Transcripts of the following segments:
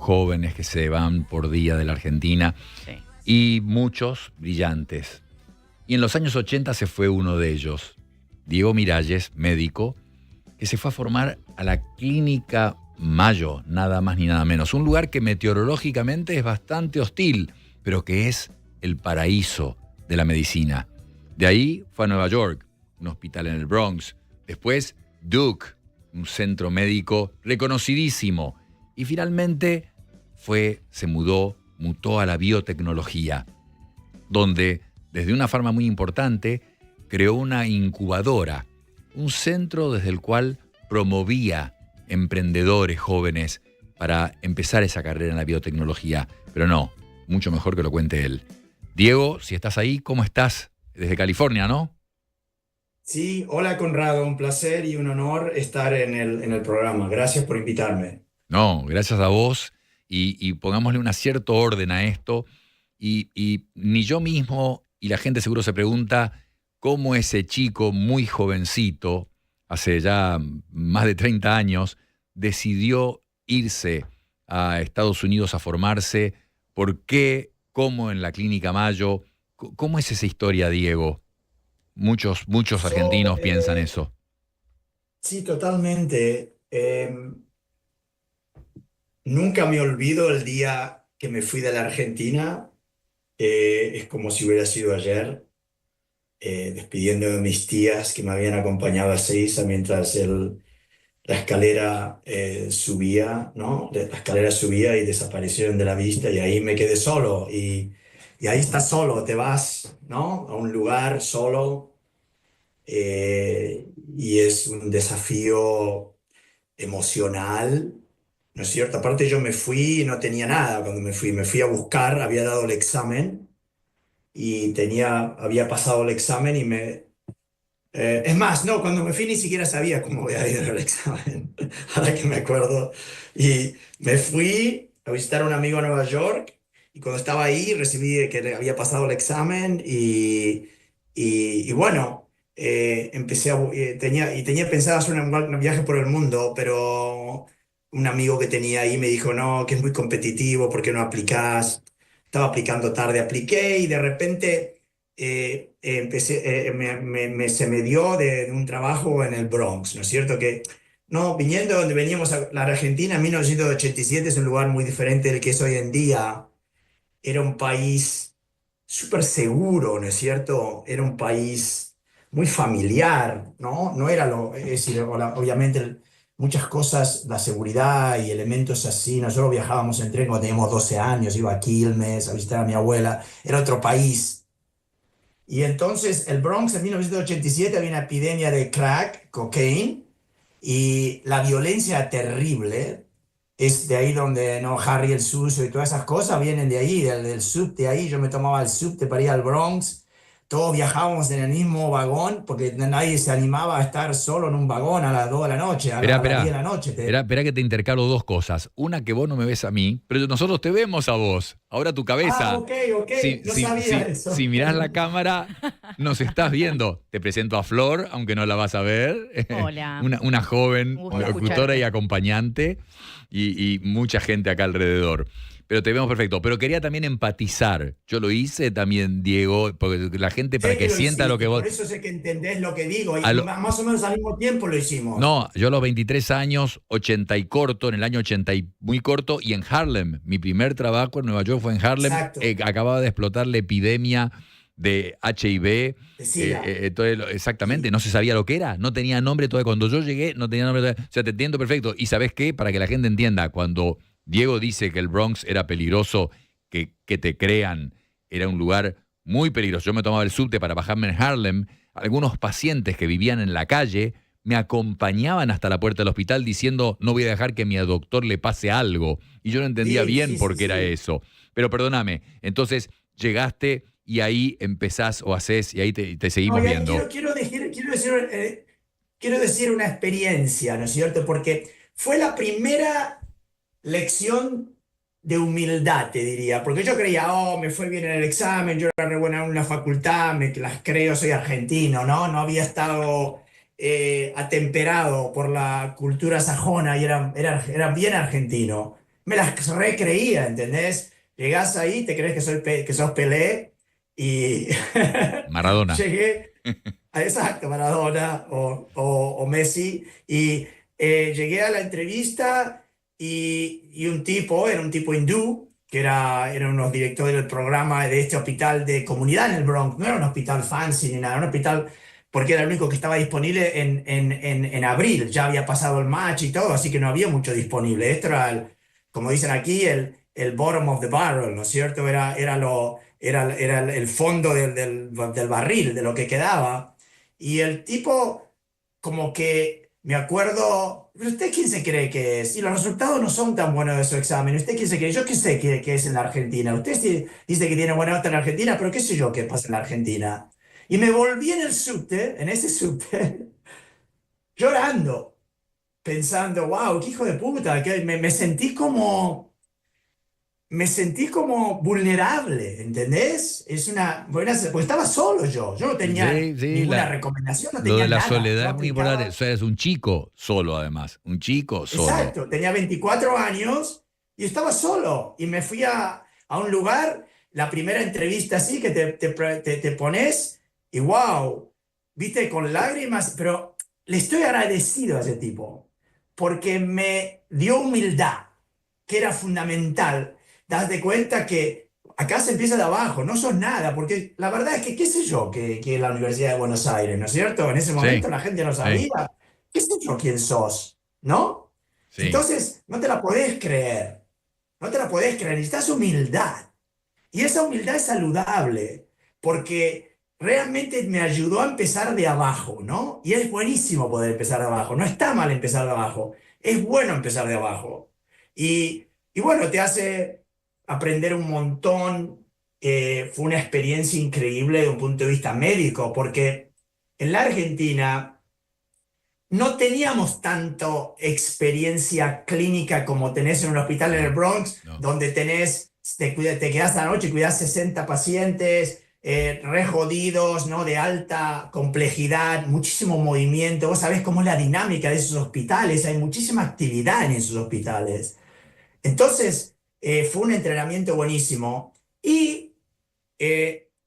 jóvenes que se van por día de la Argentina, Sí. y muchos brillantes. Y en los años 80 se fue uno de ellos, Diego Miralles, médico, que se fue a formar a la Clínica Mayo, nada más ni nada menos. Un lugar que meteorológicamente es bastante hostil, pero que es el paraíso de la medicina. De ahí fue a Nueva York, un hospital en el Bronx. Después, Duke, un centro médico reconocidísimo. Y finalmente mutó a la biotecnología, donde desde una farma muy importante creó una incubadora, un centro desde el cual promovía emprendedores jóvenes para empezar esa carrera en la biotecnología. Pero no, mucho mejor que lo cuente él. Diego, si estás ahí, ¿cómo estás? Desde California, ¿no? Sí, hola Conrado, un placer y un honor estar en el programa. Gracias por invitarme. No, gracias a vos y pongámosle un cierto orden a esto y ni yo mismo y la gente seguro se pregunta cómo ese chico muy jovencito, hace ya más de 30 años, decidió irse a Estados Unidos a formarse. ¿Por qué? ¿Cómo en la Clínica Mayo? ¿Cómo es esa historia, Diego? Muchos argentinos piensan eso. Sí, totalmente. Nunca me olvido el día que me fui de la Argentina. Es como si hubiera sido ayer, despidiendo de mis tías que me habían acompañado a Seiza mientras la escalera subía, ¿no? La escalera subía y desaparecieron de la vista y ahí me quedé solo. Y ahí estás solo, te vas, ¿no? A un lugar solo. Y es un desafío emocional, ¿no es cierto? Aparte yo me fui y no tenía nada cuando me fui a buscar, había dado el examen y había pasado el examen y es más, no, cuando me fui ni siquiera sabía cómo había ido el examen, ahora que me acuerdo. Y me fui a visitar a un amigo en Nueva York y cuando estaba ahí recibí que le había pasado el examen y bueno, tenía pensado hacer un viaje por el mundo, pero un amigo que tenía ahí me dijo, no, que es muy competitivo, ¿por qué no aplicás? Estaba aplicando tarde, apliqué y de repente se me dio de un trabajo en el Bronx, ¿no es cierto? Que no, viniendo de donde veníamos a la Argentina, en 1987 es un lugar muy diferente del que es hoy en día. Era un país súper seguro, ¿no es cierto? Era un país muy familiar, ¿no? No era es decir, obviamente muchas cosas, la seguridad y elementos así. Nosotros viajábamos en tren cuando teníamos 12 años, iba a Quilmes a visitar a mi abuela, era otro país. Y entonces el Bronx en 1987 había una epidemia de crack, cocaine, y la violencia terrible. Es de ahí donde no Harry el sucio y todas esas cosas vienen de ahí, del subte ahí. Yo me tomaba el subte para ir al Bronx. Todos viajábamos en el mismo vagón porque nadie se animaba a estar solo en un vagón a las 2 de la noche, a las 10 de la noche. Espera que te intercalo dos cosas. Una, que vos no me ves a mí, pero nosotros te vemos a vos. Ahora tu cabeza. Ok, no sabía eso. Si mirás la cámara, nos estás viendo. Te presento a Flor, aunque no la vas a ver. Hola. Una joven Gusto locutora escucharte. y acompañante y mucha gente acá alrededor. Pero te vemos perfecto. Pero quería también empatizar. Yo lo hice también, Diego, porque la gente para Sé que lo sienta lo que hiciste, vos... por eso sé que entendés lo que digo. Y A lo- más o menos al mismo tiempo lo hicimos. No, yo a los 23 años, 80 y corto, en el año 80 y muy corto, y en Harlem. Mi primer trabajo en Nueva York fue en Harlem. Exacto. Acababa de explotar la epidemia de HIV. Decía. Exactamente, Sí. no se sabía lo que era, no tenía nombre todavía. Cuando yo llegué, no tenía nombre todavía. O sea, te entiendo perfecto. ¿Y sabes qué? Para que la gente entienda, cuando Diego dice que el Bronx era peligroso, que te crean, era un lugar muy peligroso. Yo me tomaba el subte para bajarme en Harlem. Algunos pacientes que vivían en la calle me acompañaban hasta la puerta del hospital diciendo, no voy a dejar que a mi doctor le pase algo. Y yo no entendía bien Sí, por qué era sí. eso. Pero perdóname, entonces llegaste y ahí empezás o haces y ahí te seguimos No, viendo. quiero decir una experiencia, ¿no es cierto? Porque fue la primera lección de humildad, te diría. Porque yo creía, oh, me fue bien en el examen, yo era re buena en la facultad, me las creo, soy argentino, ¿no? No había estado atemperado por la cultura sajona y era bien argentino. me las recreía, ¿entendés? Llegás ahí, te crees que, que sos Pelé y Maradona. llegué, exacto, Maradona o Messi, y llegué a la entrevista y un tipo, era un tipo hindú, que era uno director del programa de este hospital de comunidad en el Bronx, no era un hospital fancy ni nada, era un hospital porque era el único que estaba disponible en abril, ya había pasado el match y todo, así que no había mucho disponible. Esto era, como dicen aquí, el bottom of the barrel, ¿no es cierto? Era el fondo del barril, de lo que quedaba. Y el tipo, como que, me acuerdo, ¿pero usted quién se cree que es? Y los resultados no son tan buenos de su examen. ¿Usted quién se cree? Yo qué sé que es en la Argentina. Usted sí dice que tiene buena nota en la Argentina, pero qué sé yo qué pasa en la Argentina. Y me volví en el subte, en ese subte, llorando, pensando, wow, qué hijo de puta, que me sentí como vulnerable, ¿entendés? Es una buena, porque estaba solo yo no tenía Sí, sí, ninguna recomendación, no lo tenía de la nada. soledad Yo es muy importante. O aplicaba, sea, es un chico solo, además. Un chico solo. exacto, tenía 24 años y estaba solo. Y me fui a un lugar, la primera entrevista así, que te pones y wow, viste, con lágrimas, pero le estoy agradecido a ese tipo, porque me dio humildad, que era fundamental. Das de cuenta que acá se empieza de abajo, no sos nada, porque la verdad es que, qué sé yo, que es la Universidad de Buenos Aires, ¿no es cierto? En ese Sí, momento la gente no sí, sabía, qué sé yo quién sos, ¿no? sí. Entonces, no te la podés creer, no te la podés creer, necesitas humildad. Y esa humildad es saludable, porque realmente me ayudó a empezar de abajo, ¿no? Y es buenísimo poder empezar de abajo, no está mal empezar de abajo, es bueno empezar de abajo. Y bueno, te hace aprender un montón. Fue una experiencia increíble de un punto de vista médico, porque en la Argentina no teníamos tanto experiencia clínica como tenés en un hospital en el No, Bronx, no. donde te quedás a la noche y cuidás 60 pacientes, re jodidos, ¿no? De alta complejidad, muchísimo movimiento. Vos sabés cómo es la dinámica de esos hospitales, hay muchísima actividad en esos hospitales. Entonces, fue un entrenamiento buenísimo. Y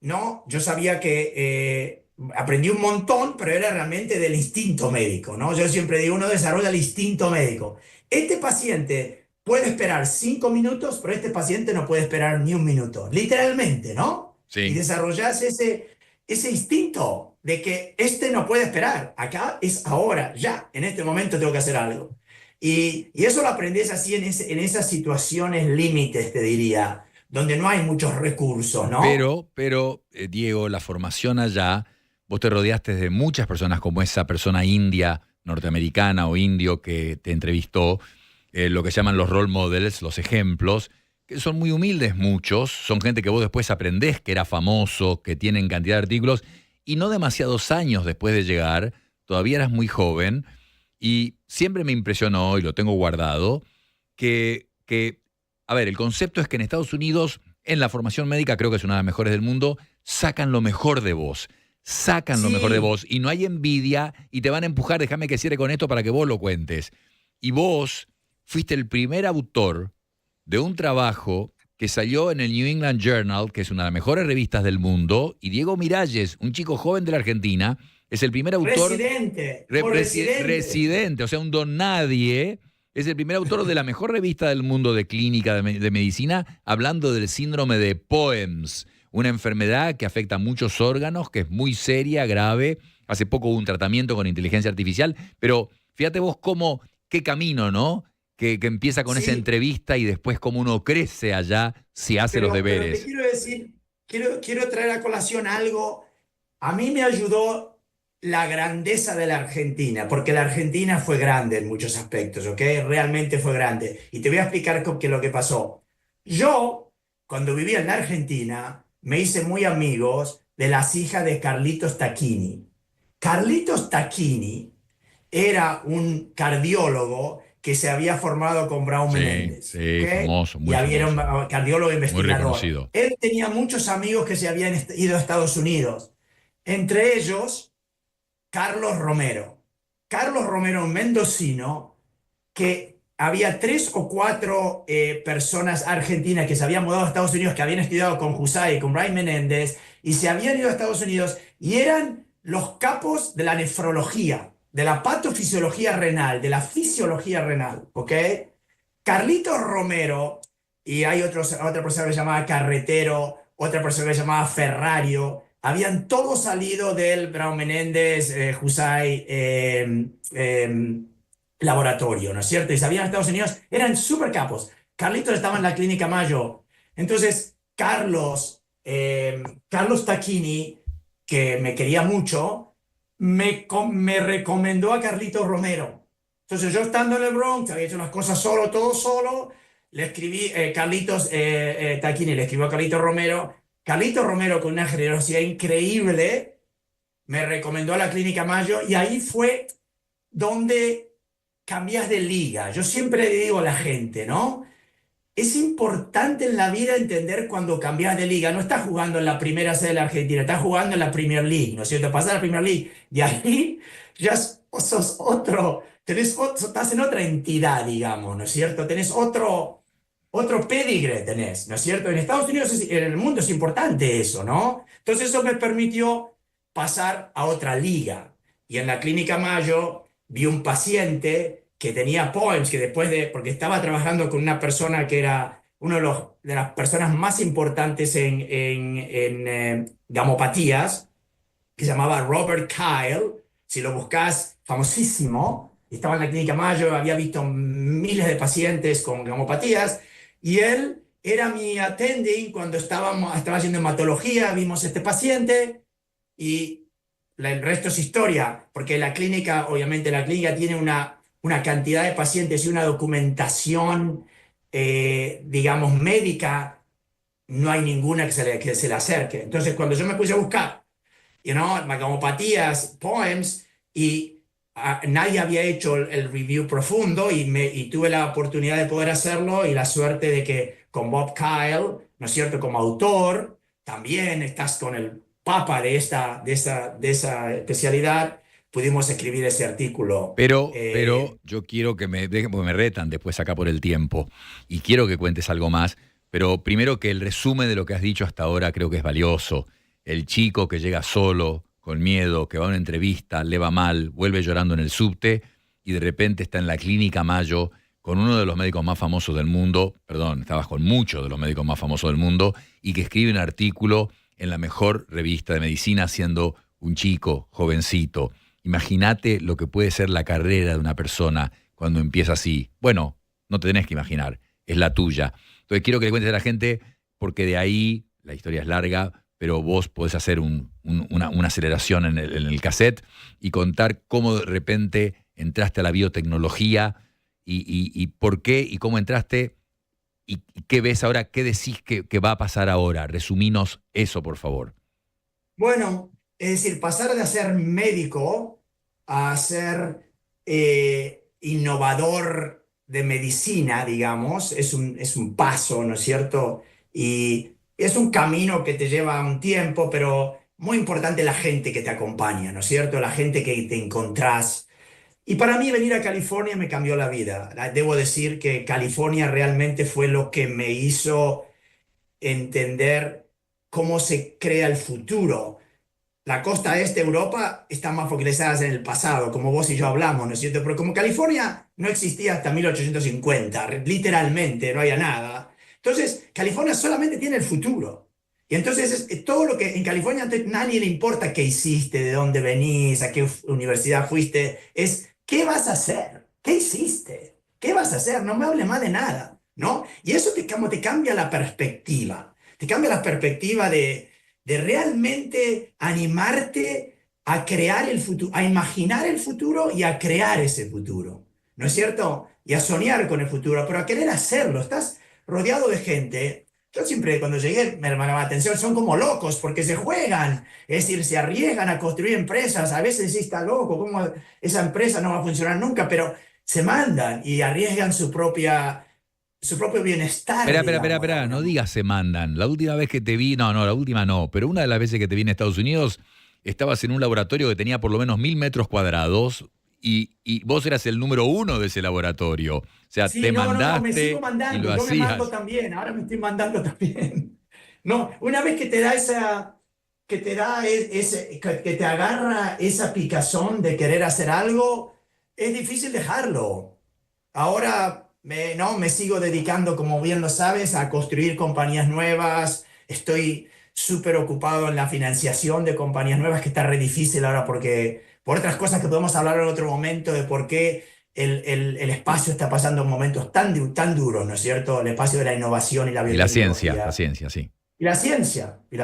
no, yo sabía que aprendí un montón, pero era realmente del instinto médico, ¿no? Yo siempre digo, uno desarrolla el instinto médico. Este paciente puede esperar 5 minutos, pero este paciente no puede esperar ni un minuto, literalmente, ¿no? Y Sí. desarrollas ese instinto de que este no puede esperar, acá es ahora, ya, en este momento tengo que hacer algo. Y eso lo aprendes así en esas situaciones límites, te diría, donde no hay muchos recursos, ¿no? Pero, Diego, la formación allá, vos te rodeaste de muchas personas como esa persona india, norteamericana o indio que te entrevistó, lo que llaman los role models, los ejemplos, que son muy humildes muchos, son gente que vos después aprendés que era famoso, que tienen cantidad de artículos, y no demasiados años después de llegar, todavía eras muy joven, y siempre me impresionó, y lo tengo guardado, que a ver, el concepto es que en Estados Unidos, en la formación médica, creo que es una de las mejores del mundo, sacan lo mejor de vos. Sacan lo mejor de Sí, vos y no hay envidia y te van a empujar, déjame que cierre con esto para que vos lo cuentes. Y vos fuiste el primer autor de un trabajo que salió en el New England Journal, que es una de las mejores revistas del mundo, y Diego Miralles, un chico joven de la Argentina, es el primer autor residente, como residente. residente, o sea, un don nadie, es el primer autor de la mejor revista del mundo de clínica de medicina, hablando del síndrome de Poems, una enfermedad que afecta a muchos órganos, que es muy seria, grave. Hace poco hubo un tratamiento con inteligencia artificial, pero fíjate vos cómo, qué camino, ¿no? Que empieza con esa Sí, entrevista y después cómo uno crece allá si hace los pero te deberes. quiero decir, quiero traer a colación algo. A mí me ayudó la grandeza de la Argentina, porque la Argentina fue grande en muchos aspectos, ¿ok? Realmente fue grande. Y te voy a explicar qué es lo que pasó. Yo, cuando vivía en la Argentina, me hice muy amigos de las hijas de Carlitos Tacchini. Carlitos Tacchini era un cardiólogo que se había formado con Braun Sí, Menéndez, ¿ok? sí, famoso, Y muy había un famoso, cardiólogo muy investigador. reconocido. Él tenía muchos amigos que se habían ido a Estados Unidos, entre ellos Carlos Romero. Carlos Romero, un mendocino, que había 3 o 4 personas argentinas que se habían mudado a Estados Unidos, que habían estudiado con Jusay, con Ray Menéndez, y se habían ido a Estados Unidos y eran los capos de la nefrología, de la patofisiología renal, de la fisiología renal, ¿ok? Carlitos Romero, y hay otra persona que se llamaba Carretero, otra persona que se llamaba Ferrario, habían todos salido del Brown Menéndez, Jusay, laboratorio, ¿no es cierto? Y se habían a Estados Unidos, eran súper capos. Carlitos estaba en la Clínica Mayo. Entonces, Carlos Tacchini, que me quería mucho, me recomendó a Carlitos Romero. Entonces, yo estando en el Bronx, había hecho las cosas solo, todo solo, le escribí, Carlitos Tacchini le escribió a Carlitos Romero. Carlitos Romero, con una generosidad increíble, me recomendó a la Clínica Mayo y ahí fue donde cambias de liga. Yo siempre le digo a la gente, ¿no? Es importante en la vida entender cuando cambias de liga. No estás jugando en la primera sede de la Argentina, estás jugando en la Premier League, ¿no es cierto? Pasar a la Premier League y ahí ya sos otro, estás en otra entidad, digamos, ¿no es cierto? Tenés otro pedigre, tenés, ¿no es cierto? En Estados Unidos, en el mundo es importante eso, ¿no? Entonces eso me permitió pasar a otra liga. Y en la Clínica Mayo vi un paciente que tenía POEMS, que porque estaba trabajando con una persona que era una de las personas más importantes en gamopatías, que se llamaba Robert Kyle. Si lo buscas, famosísimo. Estaba en la Clínica Mayo, había visto miles de pacientes con gamopatías, y él era mi attending cuando estaba haciendo hematología. Vimos este paciente y el resto es historia, porque la clínica, obviamente la clínica tiene una cantidad de pacientes y una documentación, digamos, médica, no hay ninguna que se le acerque. Entonces, cuando yo me puse a buscar, gamopatías, POEMS, y nadie había hecho el review profundo, y tuve la oportunidad de poder hacerlo, y la suerte de que con Bob Kyle, ¿no es cierto?, como autor, también estás con el papa de esa especialidad, pudimos escribir ese artículo. Pero yo quiero que me dejen, porque me retan después acá por el tiempo, y quiero que cuentes algo más, pero primero que el resumen de lo que has dicho hasta ahora creo que es valioso. El chico que llega solo, con miedo, que va a una entrevista, le va mal, vuelve llorando en el subte, y de repente está en la Clínica Mayo con uno de los médicos más famosos del mundo, perdón, estabas con muchos de los médicos más famosos del mundo, y que escribe un artículo en la mejor revista de medicina siendo un chico, jovencito. Imagínate lo que puede ser la carrera de una persona cuando empieza así. Bueno, no te tenés que imaginar, es la tuya. Entonces quiero que le cuentes a la gente, porque de ahí, la historia es larga, pero vos podés hacer una aceleración en el cassette y contar cómo de repente entraste a la biotecnología y por qué y cómo entraste y qué ves ahora, qué decís que va a pasar ahora. Resuminos eso, por favor. Bueno, es decir, pasar de ser médico a ser innovador de medicina, digamos, es un paso, ¿no es cierto? Y es un camino que te lleva un tiempo, pero muy importante la gente que te acompaña, ¿no es cierto? La gente que te encontrás. Y para mí venir a California me cambió la vida. Debo decir que California realmente fue lo que me hizo entender cómo se crea el futuro. La costa este de Europa está más focalizada en el pasado, como vos y yo hablamos, ¿no es cierto? Pero como California no existía hasta 1850, literalmente, no había nada. Entonces, California solamente tiene el futuro. Y entonces, todo lo que en California a nadie le importa qué hiciste, de dónde venís, a qué universidad fuiste, es qué vas a hacer, qué hiciste, qué vas a hacer, no me hable más de nada, ¿no? Y eso como te cambia la perspectiva, te cambia la perspectiva de realmente animarte a crear el futuro, a imaginar el futuro y a crear ese futuro, ¿no es cierto? Y a soñar con el futuro, pero a querer hacerlo. Estás rodeado de gente. Yo siempre cuando llegué me llamaba la atención, son como locos porque se juegan, es decir, se arriesgan a construir empresas. A veces sí está loco, cómo esa empresa no va a funcionar nunca, pero se mandan y arriesgan su propio bienestar, digamos, de Espera, alguna no manera. digas se mandan. La última vez que te vi, no, la última no, pero una de las veces que te vi en Estados Unidos, estabas en un laboratorio que tenía por lo menos 1000 metros cuadrados y vos eras el número 1 de ese laboratorio. O sea, Sí, te no, me mandaste sigo y lo mandando, yo me mando hacías. también, ahora me estoy mandando también. No, una vez que te da que te da que te agarra esa picazón de querer hacer algo, es difícil dejarlo. Ahora no, me sigo dedicando, como bien lo sabes, a construir compañías nuevas. Estoy súper ocupado en la financiación de compañías nuevas, que está re difícil ahora porque, por otras cosas que podemos hablar en otro momento, de por qué el espacio está pasando momentos tan duros, ¿no es cierto? El espacio de la innovación y la Y la biotecnología. ciencia, sí. Y la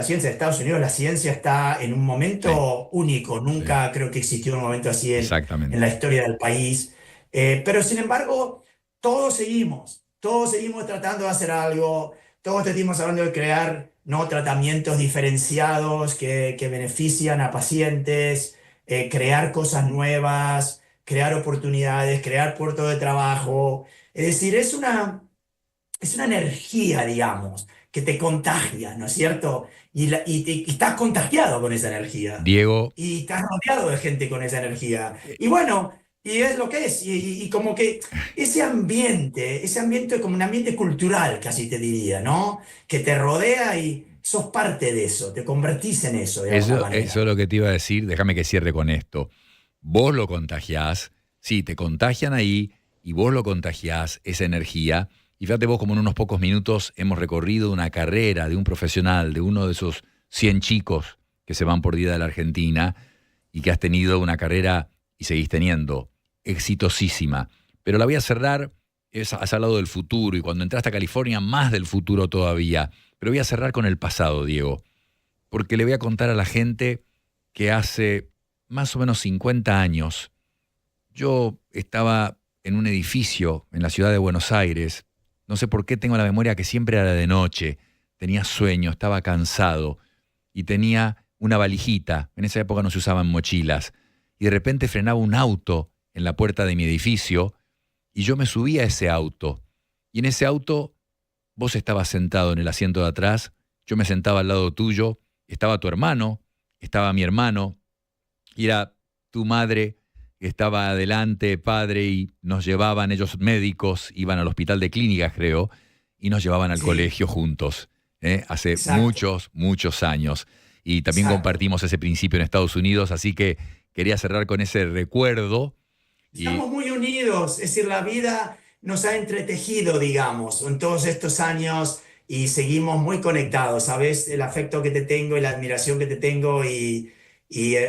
ciencia de Estados Unidos, la ciencia está en un Sí, momento único. sí, Nunca creo que existió un momento así en exactamente. la historia del país. Pero sin embargo, todos seguimos tratando de hacer algo, todos seguimos hablando de crear no tratamientos diferenciados que benefician a pacientes, crear cosas nuevas, crear oportunidades, crear puertos de trabajo. Es decir, es una energía, digamos, que te contagia, ¿no es cierto? Y estás contagiado con esa energía. Diego, Y estás rodeado de gente con esa energía. eh, Y bueno, y es lo que es. Y como que ese ambiente como un ambiente cultural, casi te diría, ¿no? Que te rodea y sos parte de eso, te convertís en eso de alguna eso es manera. lo que te iba a decir. Déjame que cierre con esto. Vos lo contagiás, sí, te contagian ahí y vos lo contagiás, esa energía. Y fíjate vos como en unos pocos minutos hemos recorrido una carrera de un profesional, de uno de esos 100 chicos que se van por día de la Argentina y que has tenido una carrera y seguís teniendo exitosísima. Pero la voy a cerrar, has hablado del futuro y cuando entraste a California más del futuro todavía. Pero voy a cerrar con el pasado, Diego, porque le voy a contar a la gente que hace más o menos 50 años yo estaba en un edificio en la ciudad de Buenos Aires. No sé por qué tengo la memoria que siempre era de noche. Tenía sueño, estaba cansado y tenía una valijita. En esa época no se usaban mochilas. Y de repente frenaba un auto en la puerta de mi edificio y yo me subí a ese auto. Y en ese auto vos estabas sentado en el asiento de atrás, yo me sentaba al lado tuyo, estaba tu hermano, estaba mi hermano, y era tu madre que estaba adelante, padre, y nos llevaban ellos médicos, iban al hospital de clínicas, creo, y nos llevaban al Sí, colegio juntos, hace exacto, muchos, muchos años. Y también exacto. compartimos ese principio en Estados Unidos, así que quería cerrar con ese recuerdo. Y Estamos muy unidos, es decir, la vida nos ha entretejido, digamos, en todos estos años y seguimos muy conectados, ¿sabes? El afecto que te tengo y la admiración que te tengo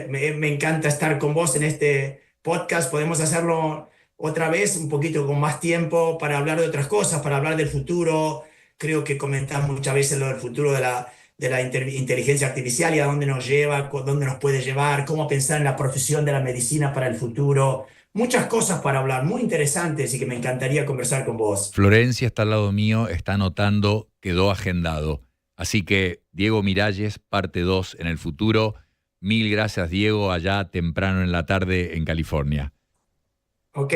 me encanta estar con vos en este podcast. Podemos hacerlo otra vez, un poquito con más tiempo para hablar de otras cosas, para hablar del futuro. Creo que comentás muchas veces lo del futuro de la inteligencia artificial y a dónde nos lleva, dónde nos puede llevar, cómo pensar en la profesión de la medicina para el futuro. Muchas cosas para hablar, muy interesantes y que me encantaría conversar con vos. Florencia está al lado mío, está anotando, quedó agendado. Así que Diego Miralles, parte 2 en el futuro. Mil gracias, Diego, allá temprano en la tarde en California. Ok,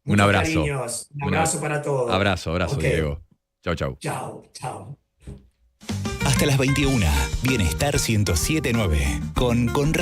Un muchos abrazo. cariños, un Un abrazo para todos. abrazo, Ok, Diego. Chau, chau. chao, chao. Hasta las 21. Bienestar 107.9 con Conrad.